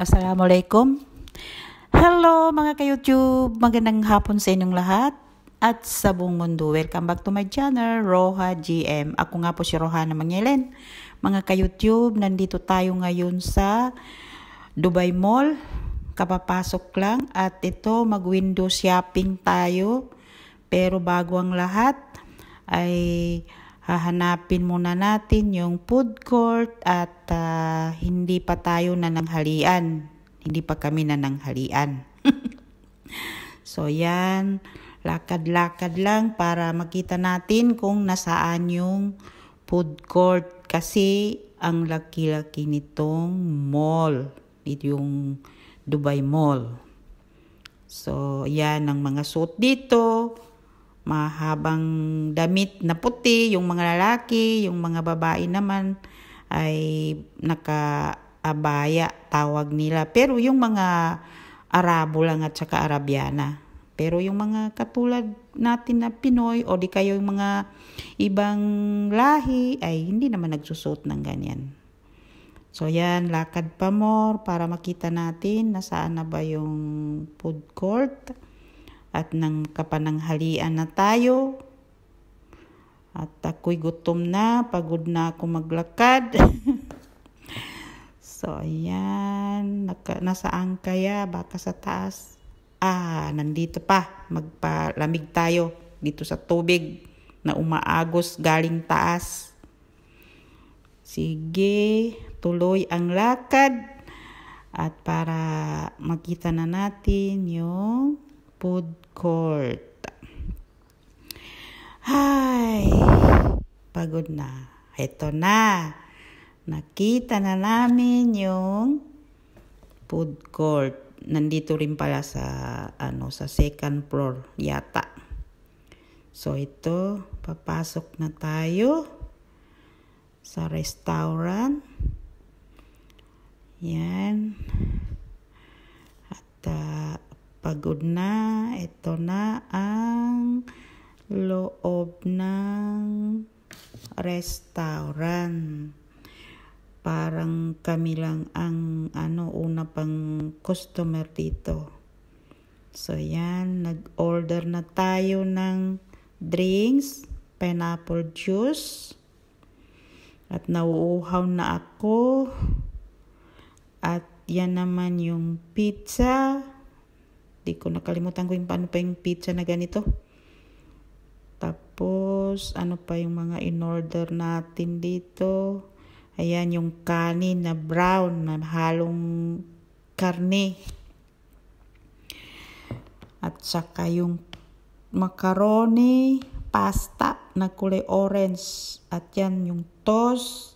Assalamualaikum. Hello mga ka-YouTube, magandang hapon sa inyong lahat at sa buong mundo. Welcome back to my channel, Roha GM. Ako nga po si Rohana Mangyelen. Mga ka-YouTube, nandito tayo ngayon sa Dubai Mall. Kapapasok lang at ito mag-window shopping tayo. Pero bago ang lahat ay hahanapin muna natin yung food court at hindi pa tayo nananghalian. Hindi pa kami nananghalian. So yan, lakad-lakad lang para makita natin kung nasaan yung food court. Kasi ang laki-laki nitong mall. Dito yung Dubai Mall. So yan ang mga suot dito. Mahabang damit na puti, yung mga lalaki, yung mga babae naman ay naka-abaya tawag nila. Pero yung mga Arabo lang at saka Arabiana. Pero yung mga katulad natin na Pinoy o di kayo yung mga ibang lahi ay hindi naman nagsusuot ng ganyan. So yan, lakad pa more para makita natin nasaan na ba yung food court. At nang kapananghalian na tayo. At ako'y gutom na, pagod na ako maglakad. So, ayan. Nasaan kaya? Baka sa taas. Nandito pa. Magpalamig tayo dito sa tubig na umaagos galing taas. Sige, tuloy ang lakad. At para makita na natin yung food court. Ay, pagod na. Ito na. Nakita na namin yung food court. Nandito rin pala sa second floor yata. So ito, papasok na tayo sa restaurant. Yan. At pagod na. Ito na ang loob ng restaurant. Parang kami lang ang una pang customer dito. So yan, nag-order na tayo ng drinks, pineapple juice. At nauuhaw na ako. At yan naman yung pizza. Di ko nakalimutan ko yung paano pa yung pizza na ganito. Tapos, ano pa yung mga in-order natin dito. Ayan, yung kanin na brown na halong karne. At saka yung macaroni, pasta na kulay orange. At yan yung toast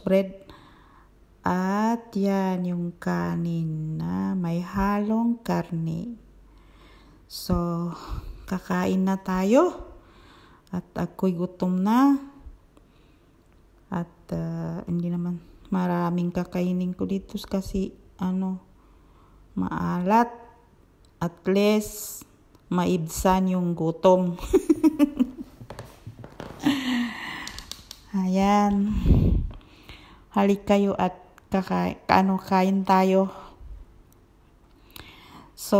bread. At yan yung kanin na may halong karne. So, kakain na tayo. At ako'y gutom na. At hindi naman maraming kakainin ko dito kasi maalat. At least maibsan yung gutom. Ayan. Halik kayo at kain tayo. So,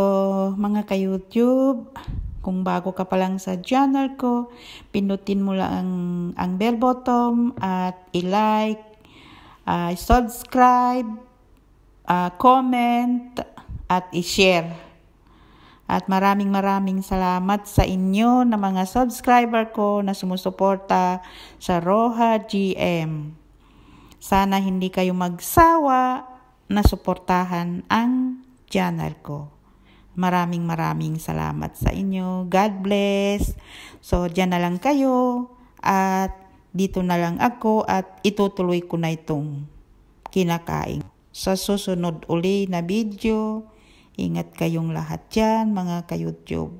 mga ka-YouTube, kung bago ka pa lang sa channel ko, pinutin mo lang ang bell button at i-like, subscribe, comment, at i-share. At maraming salamat sa inyo na mga subscriber ko na sumusuporta sa Roha GM. Sana hindi kayo magsawa na suportahan ang channel ko. Maraming salamat sa inyo. God bless. So, dyan na lang kayo. At dito na lang ako at itutuloy ko na itong kinakain. Sa susunod uli na video, ingat kayong lahat dyan, mga ka-YouTube.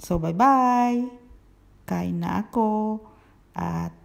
So, bye-bye. Kain na ako. At